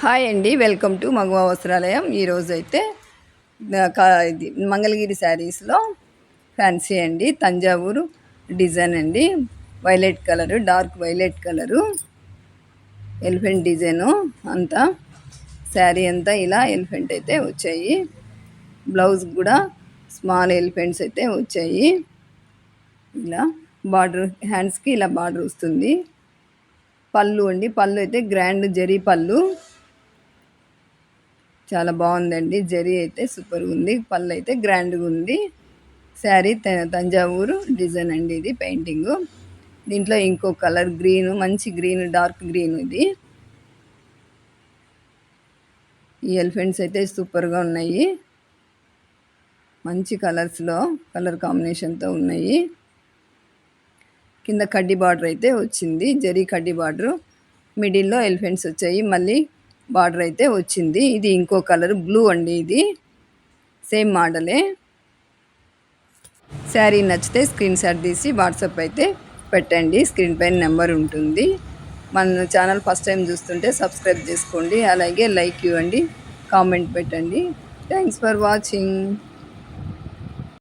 Hi అండి, welcome to మగువ వస్త్రాలయం. ఈరోజైతే ఇది మంగళగిరి శారీస్లో ఫ్యాన్సీ అండి, తంజావూరు డిజైన్ అండి. Violet colour, dark violet colour, elephant design అంతా. శారీ అంతా ఇలా ఎలిఫెంట్ అయితే వచ్చాయి. బ్లౌజ్ కూడా స్మాల్ ఎలిఫెంట్స్ అయితే వచ్చాయి. ఇలా బార్డర్, హ్యాండ్స్కి ఇలా బార్డర్ వస్తుంది. పళ్ళు అండి, పళ్ళు అయితే గ్రాండ్ జరీ పళ్ళు, చాలా బాగుందండి. జరీ అయితే సూపర్గా ఉంది, పళ్ళు అయితే గ్రాండ్గా ఉంది. శారీ తంజావూరు డిజైన్ అండి, ఇది పెయింటింగు. దీంట్లో ఇంకో కలర్ గ్రీన్, మంచి గ్రీన్, డార్క్ గ్రీన్. ఇది ఈ ఎలిఫెంట్స్ అయితే సూపర్గా ఉన్నాయి, మంచి కలర్స్లో కలర్ కాంబినేషన్తో ఉన్నాయి. కింద కడ్డీ బార్డర్ అయితే వచ్చింది, జరీ కడ్డీ బార్డరు. మిడిల్లో ఎలిఫెంట్స్ వచ్చాయి, మళ్ళీ బార్డర్ అయితే వచ్చింది. ఇది ఇంకో కలర్ బ్లూ అండి, ఇది సేమ్ మోడలే. శారీ నచ్చితే స్క్రీన్ షాట్ తీసి వాట్సాప్ అయితే పెట్టండి, స్క్రీన్ పైన నెంబర్ ఉంటుంది. మన ఛానల్ ఫస్ట్ టైం చూస్తుంటే సబ్స్క్రైబ్ చేసుకోండి, అలాగే లైక్ ఇవ్వండి, కామెంట్ పెట్టండి. Thanks for watching.